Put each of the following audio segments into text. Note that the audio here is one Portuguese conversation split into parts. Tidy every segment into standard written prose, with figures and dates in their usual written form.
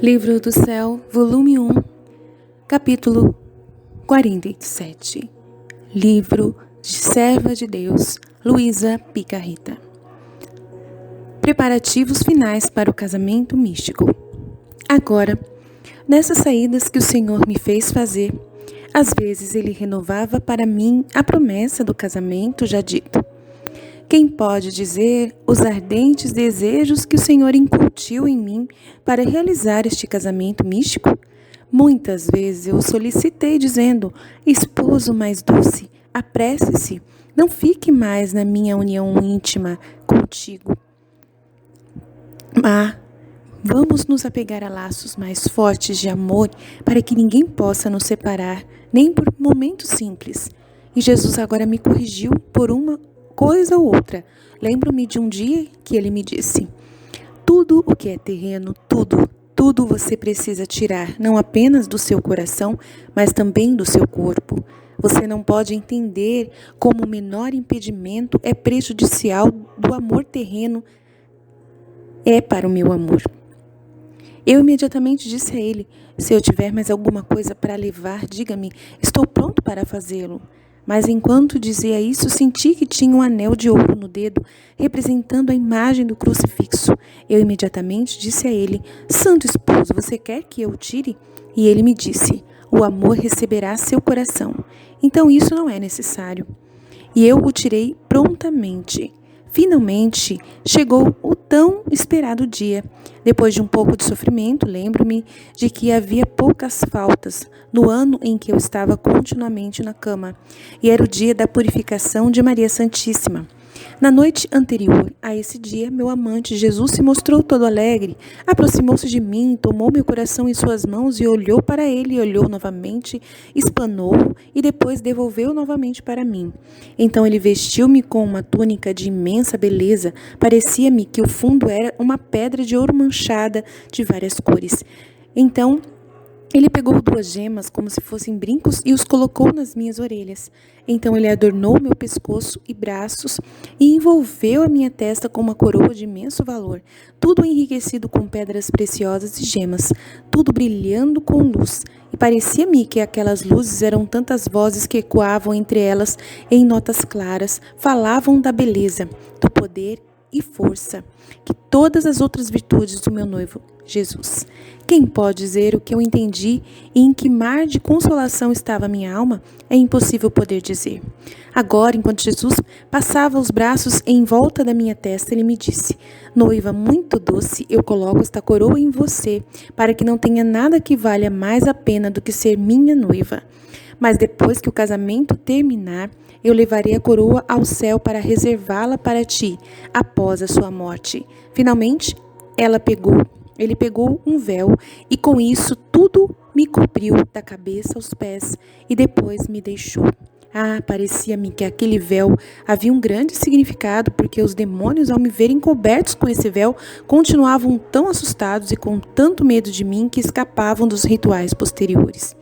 Livro do Céu, volume 1, capítulo 47. Livro de Serva de Deus, Luísa Picarreta. Preparativos finais para o casamento místico. Agora, nessas saídas que o Senhor me fez fazer, às vezes Ele renovava para mim a promessa do casamento já dito. Quem pode dizer os ardentes desejos que o Senhor incutiu em mim para realizar este casamento místico? Muitas vezes eu o solicitei dizendo: esposo mais doce, apresse-se, não fique mais na minha união íntima contigo. Mas vamos nos apegar a laços mais fortes de amor para que ninguém possa nos separar, nem por momentos simples. E Jesus agora me corrigiu por uma coisa ou outra. Lembro-me de um dia que ele me disse: tudo o que é terreno, tudo você precisa tirar, não apenas do seu coração, mas também do seu corpo. Você não pode entender como o menor impedimento é prejudicial do amor terreno é para o meu amor. Eu imediatamente disse a ele: se eu tiver mais alguma coisa para levar, diga-me, estou pronto para fazê-lo. Mas enquanto dizia isso, senti que tinha um anel de ouro no dedo, representando a imagem do crucifixo. Eu imediatamente disse a ele: santo esposo, você quer que eu o tire? E ele me disse: o amor receberá seu coração. Então isso não é necessário. E eu o tirei prontamente. Finalmente chegou o tão esperado dia. Depois de um pouco de sofrimento, lembro-me de que havia poucas faltas no ano em que eu estava continuamente na cama, e era o dia da purificação de Maria Santíssima. Na noite anterior a esse dia, meu amante Jesus se mostrou todo alegre, aproximou-se de mim, tomou meu coração em suas mãos e olhou para ele, olhou novamente, espanou-o e depois devolveu novamente para mim. Então ele vestiu-me com uma túnica de imensa beleza, parecia-me que o fundo era uma pedra de ouro manchada de várias cores. Então ele pegou 2 gemas como se fossem brincos e os colocou nas minhas orelhas. Então ele adornou meu pescoço e braços e envolveu a minha testa com uma coroa de imenso valor, tudo enriquecido com pedras preciosas e gemas, tudo brilhando com luz. E parecia-me que aquelas luzes eram tantas vozes que ecoavam entre elas em notas claras, falavam da beleza, do poder e força, que todas as outras virtudes do meu noivo, Jesus. Quem pode dizer o que eu entendi e em que mar de consolação estava minha alma? É impossível poder dizer. Agora, enquanto Jesus passava os braços em volta da minha testa, ele me disse: noiva muito doce, eu coloco esta coroa em você, para que não tenha nada que valha mais a pena do que ser minha noiva. Mas depois que o casamento terminar, eu levarei a coroa ao céu para reservá-la para ti, após a sua morte. Finalmente, ele pegou um véu e com isso tudo me cobriu da cabeça aos pés e depois me deixou. Parecia-me que aquele véu havia um grande significado, porque os demônios, ao me verem cobertos com esse véu, continuavam tão assustados e com tanto medo de mim que escapavam dos rituais posteriores.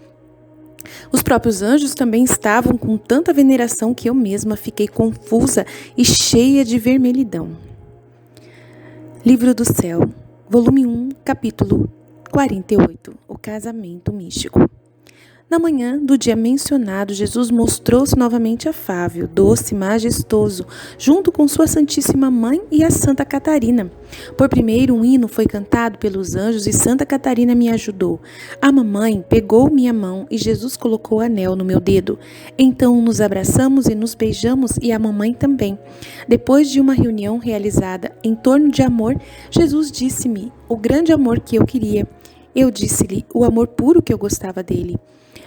Os próprios anjos também estavam com tanta veneração que eu mesma fiquei confusa e cheia de vermelhidão. Livro do Céu, volume 1, capítulo 48, o casamento místico. Na manhã do dia mencionado, Jesus mostrou-se novamente afável, doce, majestoso, junto com sua Santíssima Mãe e a Santa Catarina. Por primeiro, um hino foi cantado pelos anjos e Santa Catarina me ajudou. A mamãe pegou minha mão e Jesus colocou o anel no meu dedo. Então nos abraçamos e nos beijamos e a mamãe também. Depois de uma reunião realizada em torno de amor, Jesus disse-me o grande amor que eu queria. Eu disse-lhe o amor puro que eu gostava dele.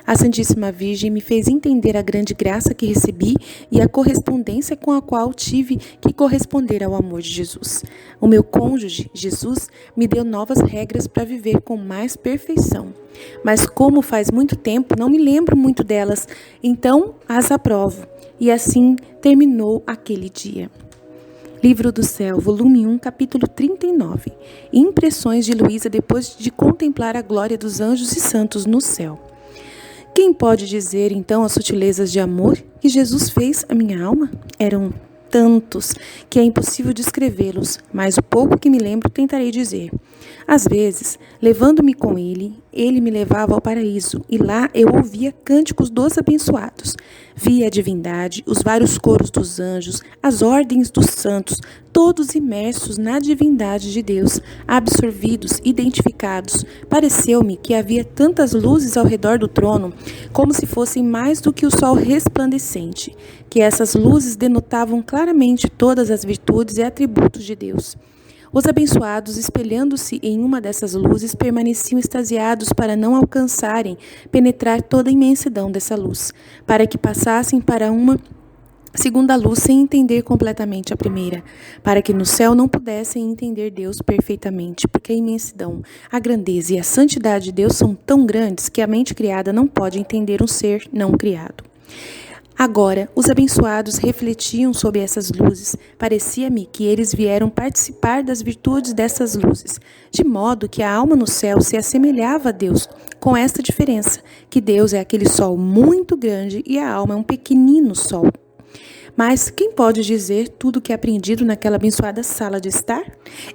A Santíssima Virgem me fez entender a grande graça que recebi e a correspondência com a qual tive que corresponder ao amor de Jesus. O meu cônjuge, Jesus, me deu novas regras para viver com mais perfeição. Mas como faz muito tempo, não me lembro muito delas, então as aprovo. E assim terminou aquele dia. Livro do Céu, volume 1, capítulo 39. Impressões de Luísa depois de contemplar a glória dos anjos e santos no céu. Quem pode dizer, então, as sutilezas de amor que Jesus fez à minha alma? Eram tantos que é impossível descrevê-los, mas o pouco que me lembro tentarei dizer. Às vezes, levando-me com ele, ele me levava ao paraíso, e lá eu ouvia cânticos dos abençoados. Via a divindade, os vários coros dos anjos, as ordens dos santos, todos imersos na divindade de Deus, absorvidos, identificados. Pareceu-me que havia tantas luzes ao redor do trono, como se fossem mais do que o sol resplandecente, que essas luzes denotavam claramente todas as virtudes e atributos de Deus. Os abençoados, espelhando-se em uma dessas luzes, permaneciam extasiados para não alcançarem penetrar toda a imensidão dessa luz, para que passassem para uma segunda luz sem entender completamente a primeira, para que no céu não pudessem entender Deus perfeitamente, porque a imensidão, a grandeza e a santidade de Deus são tão grandes que a mente criada não pode entender um ser não criado. Agora, os abençoados refletiam sobre essas luzes. Parecia-me que eles vieram participar das virtudes dessas luzes, de modo que a alma no céu se assemelhava a Deus, com esta diferença, que Deus é aquele sol muito grande e a alma é um pequenino sol. Mas quem pode dizer tudo o que é aprendido naquela abençoada sala de estar?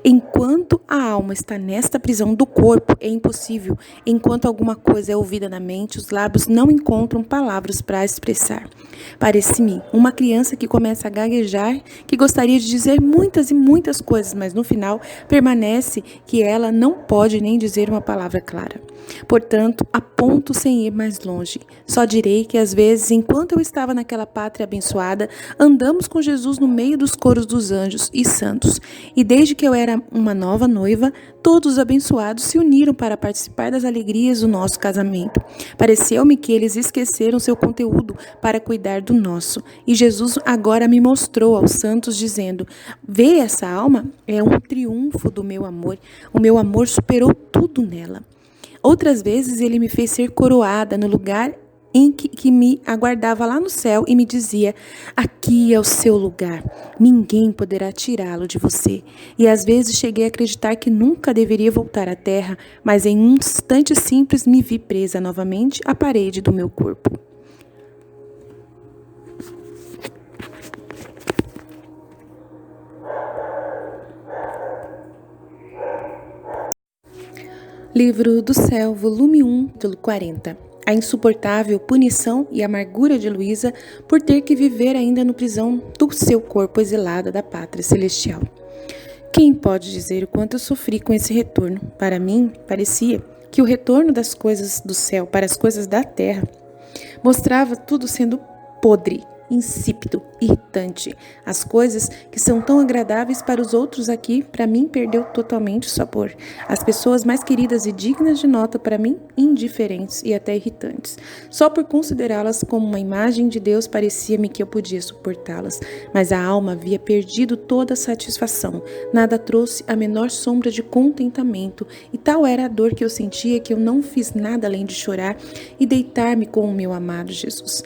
Enquanto a alma está nesta prisão do corpo, é impossível. Enquanto alguma coisa é ouvida na mente, os lábios não encontram palavras para expressar. Parece-me uma criança que começa a gaguejar, que gostaria de dizer muitas e muitas coisas, mas no final permanece que ela não pode nem dizer uma palavra clara. Portanto, aponto sem ir mais longe. Só direi que às vezes, enquanto eu estava naquela pátria abençoada, andamos com Jesus no meio dos coros dos anjos e santos. E desde que eu era uma nova noiva, todos os abençoados se uniram para participar das alegrias do nosso casamento. Pareceu-me que eles esqueceram seu conteúdo para cuidar do nosso. E Jesus agora me mostrou aos santos dizendo: vê essa alma? É um triunfo do meu amor. O meu amor superou tudo nela. Outras vezes ele me fez ser coroada no lugar em que me aguardava lá no céu e me dizia: aqui é o seu lugar, ninguém poderá tirá-lo de você. E às vezes cheguei a acreditar que nunca deveria voltar à terra, mas em um instante simples me vi presa novamente à parede do meu corpo. Livro do Céu, volume 1, capítulo 40. A insuportável punição e amargura de Luísa por ter que viver ainda no prisão do seu corpo exilada da pátria celestial. Quem pode dizer o quanto eu sofri com esse retorno? Para mim, parecia que o retorno das coisas do céu para as coisas da terra mostrava tudo sendo podre, insípido, irritante. As coisas que são tão agradáveis para os outros aqui, para mim, perdeu totalmente o sabor. As pessoas mais queridas e dignas de nota, para mim, indiferentes e até irritantes. Só por considerá-las como uma imagem de Deus, parecia-me que eu podia suportá-las. Mas a alma havia perdido toda a satisfação. Nada trouxe a menor sombra de contentamento. E tal era a dor que eu sentia que eu não fiz nada além de chorar e deitar-me com o meu amado Jesus.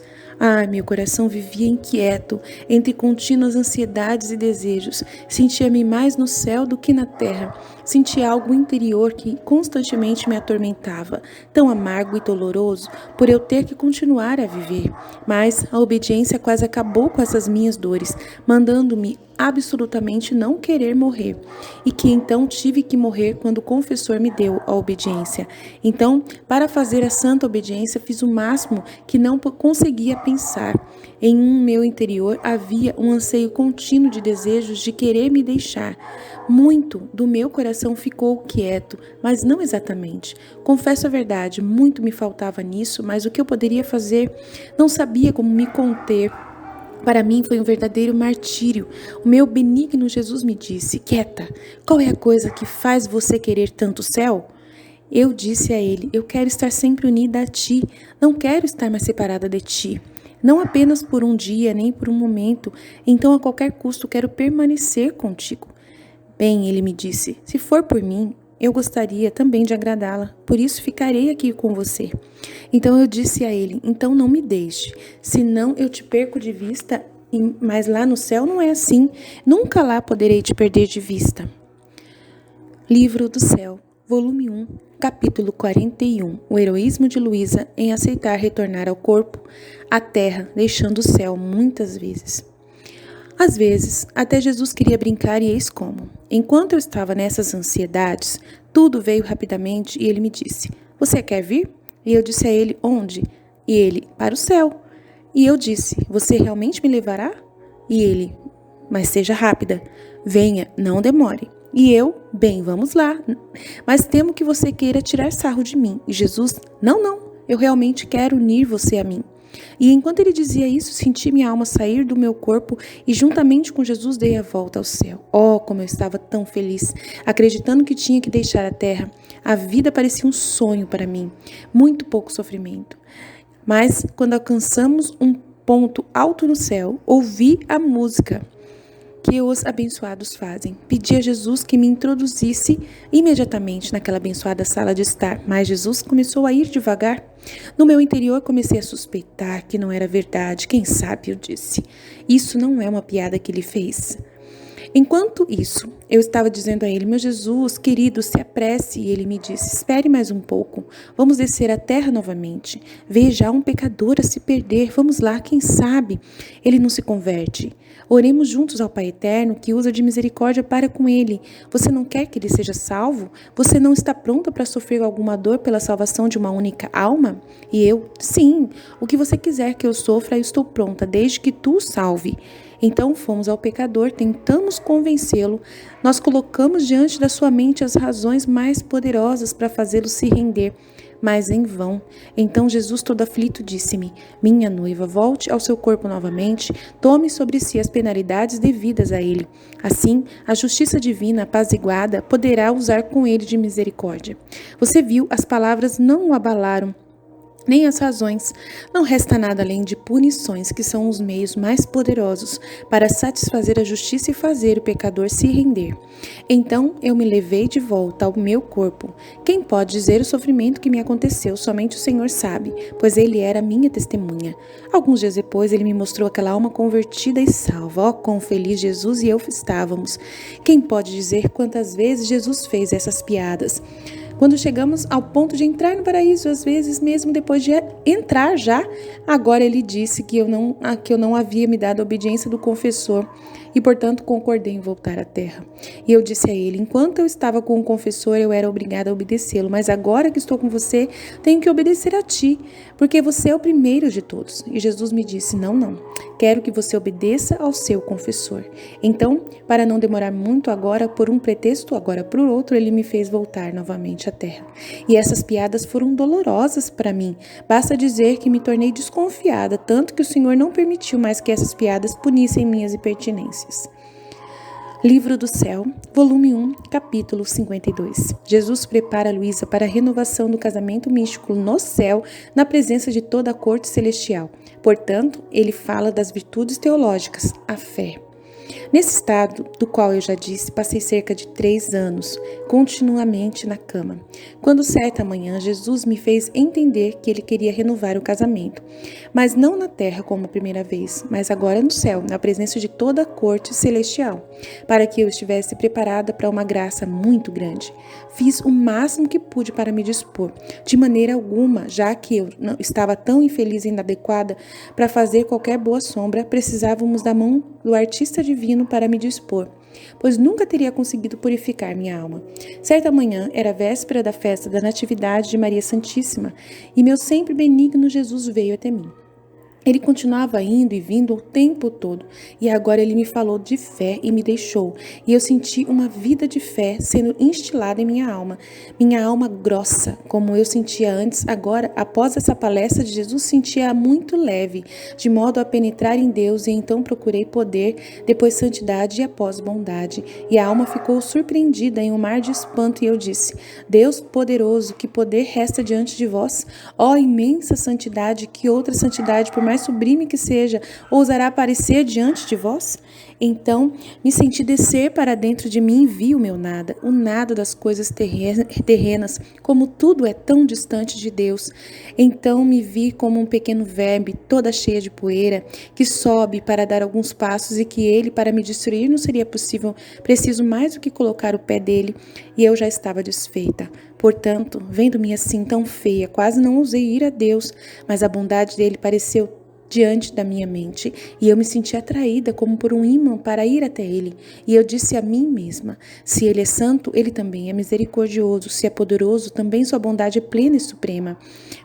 Meu coração vivia inquieto, entre contínuas ansiedades e desejos. Sentia-me mais no céu do que na terra. Sentia algo interior que constantemente me atormentava, tão amargo e doloroso, por eu ter que continuar a viver. Mas a obediência quase acabou com essas minhas dores, mandando-me absolutamente não querer morrer, e que então tive que morrer quando o confessor me deu a obediência. Então, para fazer a santa obediência, fiz o máximo que não conseguia pensar. Em meu interior havia um anseio contínuo de desejos de querer me deixar. Muito do meu coração ficou quieto, mas não exatamente. Confesso a verdade, muito me faltava nisso, mas o que eu poderia fazer? Não sabia como me conter. Para mim foi um verdadeiro martírio. O meu benigno Jesus me disse: quieta, qual é a coisa que faz você querer tanto o céu? Eu disse a ele: eu quero estar sempre unida a ti, não quero estar mais separada de ti. Não apenas por um dia, nem por um momento, então a qualquer custo quero permanecer contigo. Bem, ele me disse, se for por mim, eu gostaria também de agradá-la, por isso ficarei aqui com você. Então eu disse a ele, então não me deixe, senão eu te perco de vista, mas lá no céu não é assim, nunca lá poderei te perder de vista. Livro do Céu, volume 1, capítulo 41, o heroísmo de Luísa em aceitar retornar ao corpo, à terra, deixando o céu muitas vezes. Às vezes, até Jesus queria brincar e eis como. Enquanto eu estava nessas ansiedades, tudo veio rapidamente e ele me disse: Você quer vir? E eu disse a ele: Onde? E ele: Para o céu. E eu disse: Você realmente me levará? E ele: Mas seja rápida. Venha, não demore. E eu: Bem, vamos lá. Mas temo que você queira tirar sarro de mim. E Jesus: Não, não. Eu realmente quero unir você a mim. E enquanto ele dizia isso, senti minha alma sair do meu corpo e juntamente com Jesus dei a volta ao céu. Oh, como eu estava tão feliz, acreditando que tinha que deixar a terra. A vida parecia um sonho para mim, muito pouco sofrimento. Mas quando alcançamos um ponto alto no céu, ouvi a música que os abençoados fazem. Pedi a Jesus que me introduzisse imediatamente naquela abençoada sala de estar, mas Jesus começou a ir devagar. No meu interior comecei a suspeitar que não era verdade. Quem sabe, eu disse. Isso não é uma piada que ele fez. Enquanto isso, eu estava dizendo a ele: Meu Jesus, querido, se apresse. E ele me disse: Espere mais um pouco. Vamos descer à terra novamente. Veja, há um pecador a se perder. Vamos lá, quem sabe ele não se converte. Oremos juntos ao Pai Eterno, que usa de misericórdia para com ele. Você não quer que ele seja salvo? Você não está pronta para sofrer alguma dor pela salvação de uma única alma? E eu: Sim, o que você quiser que eu sofra, eu estou pronta, desde que tu o salve. Então fomos ao pecador, tentamos convencê-lo, nós colocamos diante da sua mente as razões mais poderosas para fazê-lo se render, mas em vão. Então Jesus, todo aflito, disse-me: Minha noiva, volte ao seu corpo novamente, tome sobre si as penalidades devidas a ele. Assim, a justiça divina, apaziguada, poderá usar com ele de misericórdia. Você viu, as palavras não o abalaram, nem as razões. Não resta nada além de punições, que são os meios mais poderosos para satisfazer a justiça e fazer o pecador se render. Então eu me levei de volta ao meu corpo. Quem pode dizer o sofrimento que me aconteceu? Somente o Senhor sabe, pois ele era minha testemunha. Alguns dias depois ele me mostrou aquela alma convertida e salva. Oh, quão feliz Jesus e eu estávamos. Quem pode dizer quantas vezes Jesus fez essas piadas? Quando chegamos ao ponto de entrar no paraíso, às vezes mesmo depois de entrar já, agora ele disse que eu não havia me dado a obediência do confessor e, portanto, concordei em voltar à terra. E eu disse a ele: enquanto eu estava com o confessor, eu era obrigada a obedecê-lo, mas agora que estou com você, tenho que obedecer a ti, porque você é o primeiro de todos. E Jesus me disse: não, não, quero que você obedeça ao seu confessor. Então, para não demorar muito agora, por um pretexto, agora por outro, ele me fez voltar novamente à terra. E essas piadas foram dolorosas para mim. Basta dizer que me tornei desconfiada, tanto que o Senhor não permitiu mais que essas piadas punissem minhas impertinências. Livro do Céu, volume 1, capítulo 52. Jesus prepara Luísa para a renovação do casamento místico no céu, na presença de toda a corte celestial. Portanto, ele fala das virtudes teológicas, a fé. Nesse estado, do qual eu já disse, passei cerca de 3 anos, continuamente na cama. Quando certa manhã Jesus me fez entender que ele queria renovar o casamento, mas não na terra como a primeira vez, mas agora no céu, na presença de toda a corte celestial, para que eu estivesse preparada para uma graça muito grande. Fiz o máximo que pude para me dispor, de maneira alguma, já que eu não estava tão infeliz e inadequada para fazer qualquer boa sombra, precisávamos da mão do artista divino para me dispor, pois nunca teria conseguido purificar minha alma. Certa manhã, era véspera da festa da Natividade de Maria Santíssima, e meu sempre benigno Jesus veio até mim. Ele continuava indo e vindo o tempo todo, e agora ele me falou de fé e me deixou, e eu senti uma vida de fé sendo instilada em minha alma grossa, como eu sentia antes. Agora, após essa palestra de Jesus, sentia-a muito leve, de modo a penetrar em Deus, e então procurei poder, depois santidade e após bondade, e a alma ficou surpreendida em um mar de espanto, e eu disse: Deus poderoso, que poder resta diante de vós? Ó imensa santidade, que outra santidade, por mais sublime que seja, ousará aparecer diante de vós? Então me senti descer para dentro de mim e vi o meu nada, o nada das coisas terrenas, como tudo é tão distante de Deus. Então me vi como um pequeno verme, toda cheia de poeira, que sobe para dar alguns passos, e que ele, para me destruir, não seria preciso mais do que colocar o pé dele, e eu já estava desfeita. Portanto, vendo-me assim tão feia, quase não ousei ir a Deus, mas a bondade dele pareceu diante da minha mente, e eu me senti atraída como por um ímã para ir até ele. E eu disse a mim mesma: se ele é santo, ele também é misericordioso. Se é poderoso, também sua bondade é plena e suprema.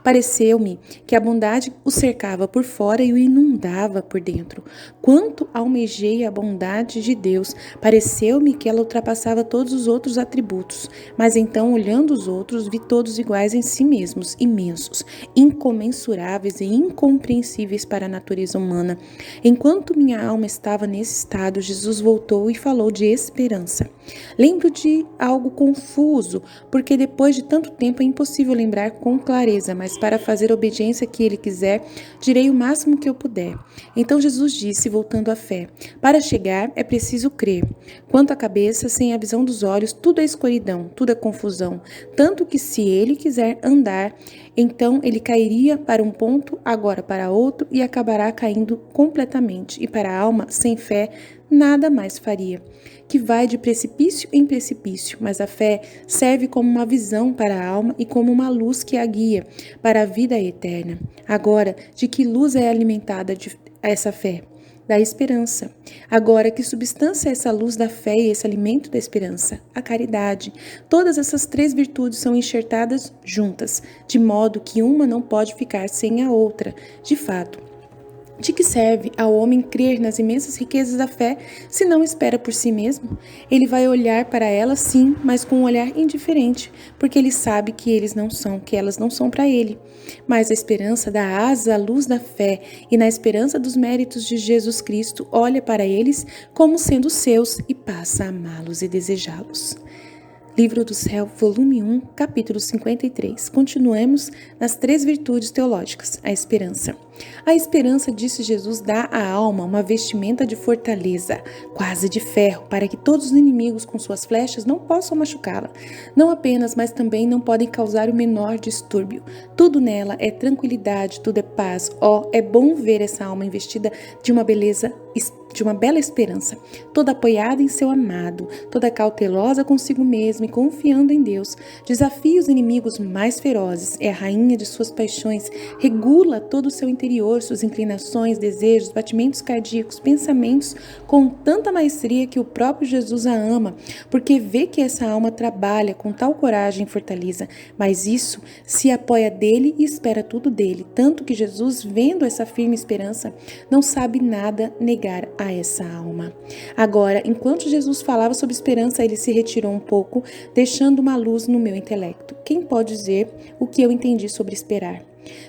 Pareceu-me que a bondade o cercava por fora e o inundava por dentro. Quanto almejei a bondade de Deus, pareceu-me que ela ultrapassava todos os outros atributos. Mas então, olhando os outros, vi todos iguais em si mesmos, imensos, incomensuráveis e incompreensíveis para a natureza humana. Enquanto minha alma estava nesse estado, Jesus voltou e falou de esperança. Lembro de algo confuso, porque depois de tanto tempo é impossível lembrar com clareza, mas para fazer a obediência que ele quiser, direi o máximo que eu puder. Então Jesus disse, voltando à fé: para chegar é preciso crer. Quanto à cabeça, sem a visão dos olhos, tudo é escuridão, tudo é confusão. Tanto que se ele quiser andar, então ele cairia para um ponto, agora para outro, e acabará caindo completamente. E para a alma, sem fé, nada mais faria, que vai de precipício em precipício, mas a fé serve como uma visão para a alma e como uma luz que a guia para a vida eterna. Agora, de que luz é alimentada essa fé? Da esperança. Agora, que substância é essa luz da fé e esse alimento da esperança? A caridade. Todas essas três virtudes são enxertadas juntas, de modo que uma não pode ficar sem a outra. De fato, de que serve ao homem crer nas imensas riquezas da fé se não espera por si mesmo? Ele vai olhar para elas, sim, mas com um olhar indiferente, porque ele sabe que elas não são para ele. Mas a esperança dá asa à luz da fé, e na esperança dos méritos de Jesus Cristo olha para eles como sendo seus e passa a amá-los e desejá-los. Livro do Céu, volume 1, capítulo 53. Continuemos nas três virtudes teológicas. A esperança. A esperança, disse Jesus, dá à alma uma vestimenta de fortaleza, quase de ferro, para que todos os inimigos com suas flechas não possam machucá-la. Não apenas, mas também não podem causar o menor distúrbio. Tudo nela é tranquilidade, tudo é paz. É bom ver essa alma investida de uma bela esperança, toda apoiada em seu amado, toda cautelosa consigo mesma e confiando em Deus. Desafia os inimigos mais ferozes, é a rainha de suas paixões, regula todo o seu interior, suas inclinações, desejos, batimentos cardíacos, pensamentos, com tanta maestria que o próprio Jesus a ama, porque vê que essa alma trabalha com tal coragem e fortaleza, mas isso se apoia dele e espera tudo dele, tanto que Jesus, vendo essa firme esperança, não sabe nada negar a essa alma. Agora, enquanto Jesus falava sobre esperança, ele se retirou um pouco, deixando uma luz no meu intelecto. Quem pode dizer o que eu entendi sobre esperar?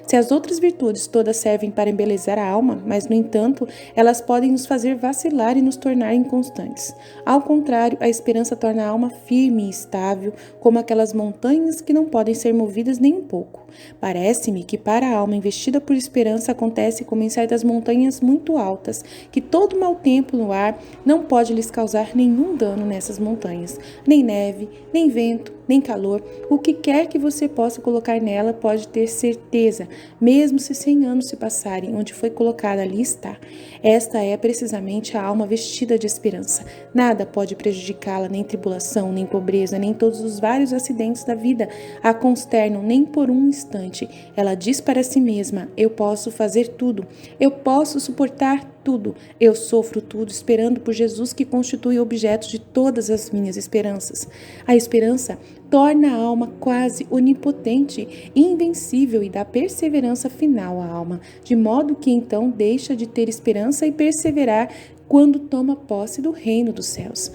Se as outras virtudes todas servem para embelezar a alma, mas, no entanto, elas podem nos fazer vacilar e nos tornar inconstantes. Ao contrário, a esperança torna a alma firme e estável, como aquelas montanhas que não podem ser movidas nem um pouco. Parece-me que para a alma investida por esperança acontece como em certas montanhas muito altas, que todo mau tempo no ar não pode lhes causar nenhum dano nessas montanhas, nem neve, nem vento, nem calor. O que quer que você possa colocar nela pode ter certeza, mesmo se 100 anos se passarem, onde foi colocada ali está. Esta é precisamente a alma vestida de esperança. Nada pode prejudicá-la, nem tribulação, nem pobreza, nem todos os vários acidentes da vida a consternam nem por um instante. Ela diz para si mesma: eu posso fazer tudo, eu posso suportar tudo, eu sofro tudo, esperando por Jesus, que constitui o objeto de todas as minhas esperanças. A esperança torna a alma quase onipotente, invencível, e dá perseverança final à alma, de modo que então deixa de ter esperança e perseverar quando toma posse do reino dos céus.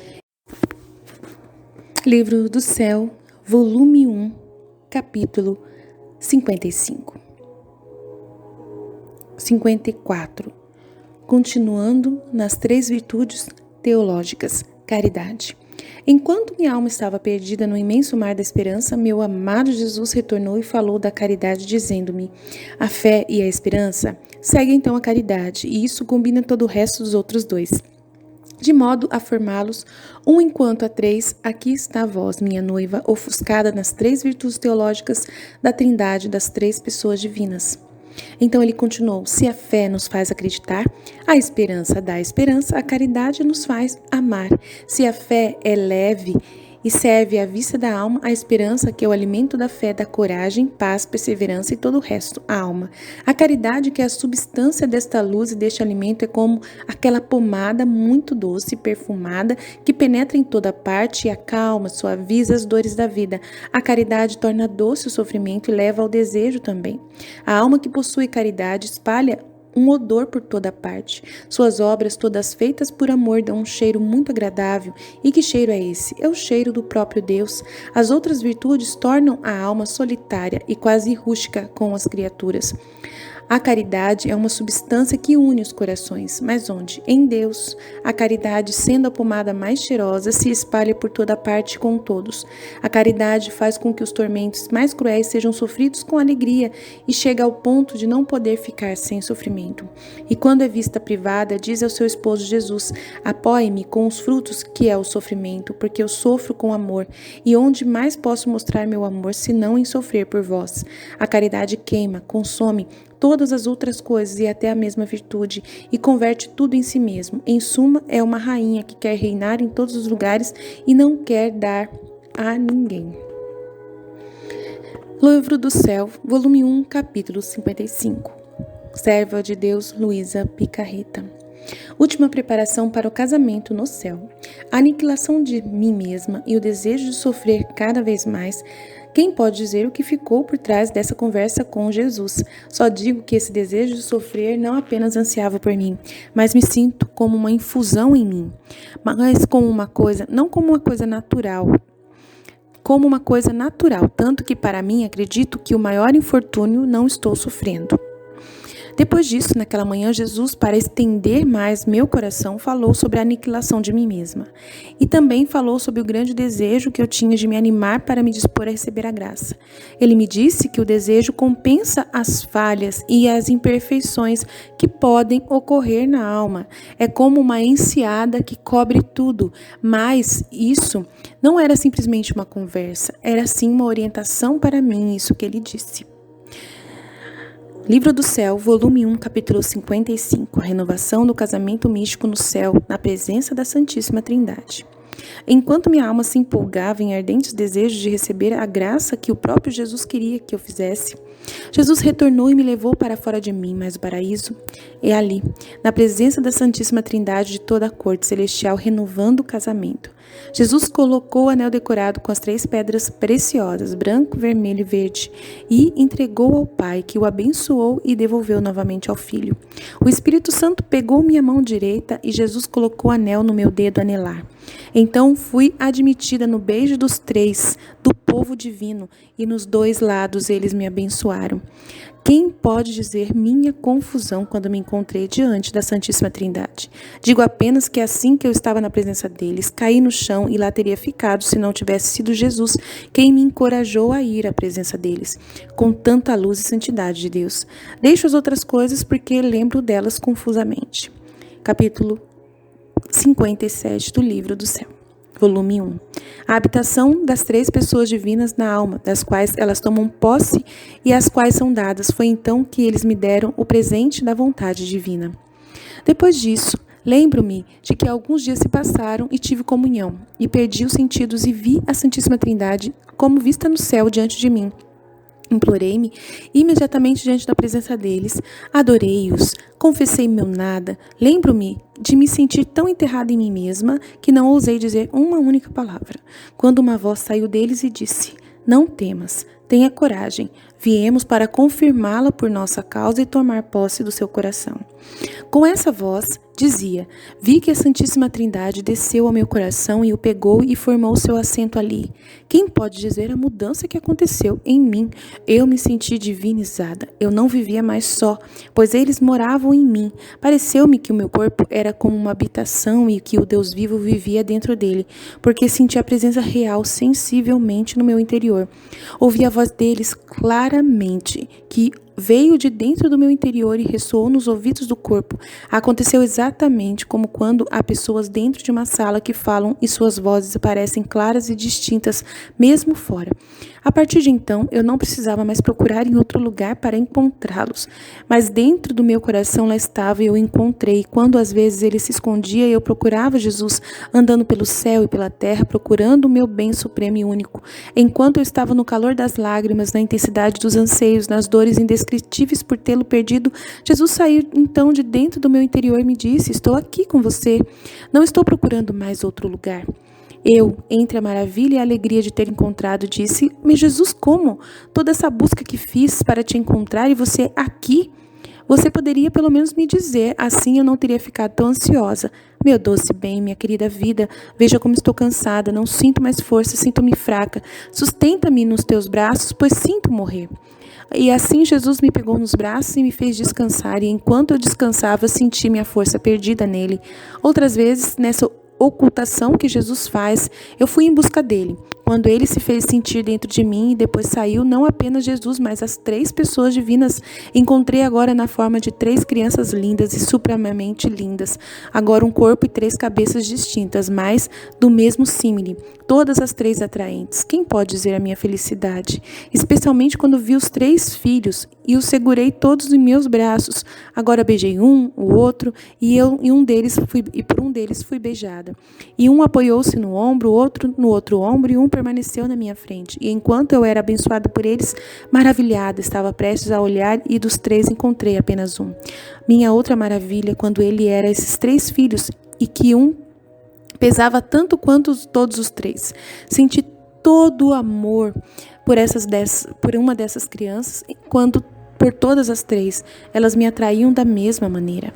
Livro do Céu, volume 1, capítulo 55. 54. Continuando nas três virtudes teológicas. Caridade. Enquanto minha alma estava perdida no imenso mar da esperança, meu amado Jesus retornou e falou da caridade, dizendo-me: a fé e a esperança seguem então a caridade, e isso combina todo o resto dos outros dois, de modo a formá-los um enquanto a três. Aqui está a vós, minha noiva, ofuscada nas três virtudes teológicas da Trindade das três pessoas divinas. Então ele continuou: se a fé nos faz acreditar, a esperança dá esperança, a caridade nos faz amar. Se a fé é leve e serve à vista da alma a esperança, que é o alimento da fé, da coragem, paz, perseverança e todo o resto, a alma. A caridade, que é a substância desta luz e deste alimento, é como aquela pomada muito doce e perfumada que penetra em toda parte e acalma, suaviza as dores da vida. A caridade torna doce o sofrimento e leva ao desejo também. A alma que possui caridade espalha um odor por toda parte. Suas obras, todas feitas por amor, dão um cheiro muito agradável. E que cheiro é esse? É o cheiro do próprio Deus. As outras virtudes tornam a alma solitária e quase rústica com as criaturas. A caridade é uma substância que une os corações, mas onde? Em Deus. A caridade, sendo a pomada mais cheirosa, se espalha por toda parte com todos. A caridade faz com que os tormentos mais cruéis sejam sofridos com alegria e chega ao ponto de não poder ficar sem sofrimento. E quando é vista privada, diz ao seu esposo Jesus: apoie-me com os frutos que é o sofrimento, porque eu sofro com amor, e onde mais posso mostrar meu amor, senão em sofrer por vós? A caridade queima, consome todas as outras coisas e até a mesma virtude, e converte tudo em si mesmo. Em suma, é uma rainha que quer reinar em todos os lugares e não quer dar a ninguém. Livro do Céu, volume 1, capítulo 55. Serva de Deus, Luísa Picarreta. Última preparação para o casamento no céu. A aniquilação de mim mesma e o desejo de sofrer cada vez mais. Quem pode dizer o que ficou por trás dessa conversa com Jesus? Só digo que esse desejo de sofrer não apenas ansiava por mim, mas me sinto como uma infusão em mim, mas como uma coisa, não como uma coisa natural, como uma coisa natural, tanto que para mim acredito que o maior infortúnio não estou sofrendo. Depois disso, naquela manhã, Jesus, para estender mais meu coração, falou sobre a aniquilação de mim mesma. E também falou sobre o grande desejo que eu tinha de me animar para me dispor a receber a graça. Ele me disse que o desejo compensa as falhas e as imperfeições que podem ocorrer na alma. É como uma enseada que cobre tudo, mas isso não era simplesmente uma conversa, era sim uma orientação para mim, isso que ele disse. Livro do Céu, volume 1, capítulo 55. A renovação do casamento místico no céu, na presença da Santíssima Trindade. Enquanto minha alma se empolgava em ardentes desejos de receber a graça que o próprio Jesus queria que eu fizesse, Jesus retornou e me levou para fora de mim, mas o paraíso é ali, na presença da Santíssima Trindade de toda a corte celestial, renovando o casamento. Jesus colocou o anel decorado com as 3 pedras preciosas, branco, vermelho e verde, e entregou ao Pai, que o abençoou e devolveu novamente ao Filho. O Espírito Santo pegou minha mão direita e Jesus colocou o anel no meu dedo anelar. Então fui admitida no beijo dos 3 do povo divino, e nos 2 lados eles me abençoaram. Quem pode dizer minha confusão quando me encontrei diante da Santíssima Trindade? Digo apenas que assim que eu estava na presença deles, caí no chão e lá teria ficado se não tivesse sido Jesus quem me encorajou a ir à presença deles, com tanta luz e santidade de Deus. Deixo as outras coisas porque lembro delas confusamente. Capítulo 57 do Livro do Céu. Volume 1. A habitação das 3 pessoas divinas na alma, das quais elas tomam posse e as quais são dadas. Foi então que eles me deram o presente da vontade divina. Depois disso, lembro-me de que alguns dias se passaram e tive comunhão, e perdi os sentidos e vi a Santíssima Trindade como vista no céu diante de mim. Implorei-me imediatamente diante da presença deles, adorei-os, confessei meu nada, lembro-me de me sentir tão enterrada em mim mesma que não ousei dizer uma única palavra, quando uma voz saiu deles e disse: não temas, tenha coragem, viemos para confirmá-la por nossa causa e tomar posse do seu coração. Com essa voz, dizia: vi que a Santíssima Trindade desceu ao meu coração e o pegou e formou seu assento ali. Quem pode dizer a mudança que aconteceu em mim? Eu me senti divinizada. Eu não vivia mais só, pois eles moravam em mim. Pareceu-me que o meu corpo era como uma habitação e que o Deus vivo vivia dentro dele, porque senti a presença real sensivelmente no meu interior. Ouvi a voz deles claramente, que veio de dentro do meu interior e ressoou nos ouvidos do corpo. Aconteceu exatamente como quando há pessoas dentro de uma sala que falam e suas vozes parecem claras e distintas, mesmo fora. A partir de então, eu não precisava mais procurar em outro lugar para encontrá-los, mas dentro do meu coração lá estava e eu o encontrei. Quando às vezes ele se escondia, eu procurava Jesus, andando pelo céu e pela terra, procurando o meu bem supremo e único. Enquanto eu estava no calor das lágrimas, na intensidade dos anseios, nas dores indescritíveis por tê-lo perdido, Jesus saiu então de dentro do meu interior e me disse: estou aqui com você, não estou procurando mais outro lugar. Eu, entre a maravilha e a alegria de ter encontrado, disse: mas Jesus, como? Toda essa busca que fiz para te encontrar e você aqui? Você poderia pelo menos me dizer, assim eu não teria ficado tão ansiosa. Meu doce bem, minha querida vida, veja como estou cansada, não sinto mais força, sinto-me fraca. Sustenta-me nos teus braços, pois sinto morrer. E assim Jesus me pegou nos braços e me fez descansar, e enquanto eu descansava, senti minha força perdida nele. Outras vezes, nessa ocultação que Jesus faz, eu fui em busca dele. Quando ele se fez sentir dentro de mim e depois saiu, não apenas Jesus, mas as 3 pessoas divinas, encontrei agora na forma de 3 crianças lindas e supremamente lindas. Agora um corpo e 3 cabeças distintas, mas do mesmo símile. Todas as 3 atraentes. Quem pode dizer a minha felicidade? Especialmente quando vi os 3 filhos e os segurei todos em meus braços. Agora beijei um, o outro, e por um deles fui beijada. E um apoiou-se no ombro, o outro no outro ombro, e um permaneceu na minha frente. E enquanto eu era abençoada por eles, maravilhada, estava prestes a olhar, e dos 3 encontrei apenas um. Minha outra maravilha, quando ele era esses 3 filhos, e que um pesava tanto quanto todos os 3. Senti todo o amor por uma dessas crianças, quando por todas as 3, elas me atraíam da mesma maneira.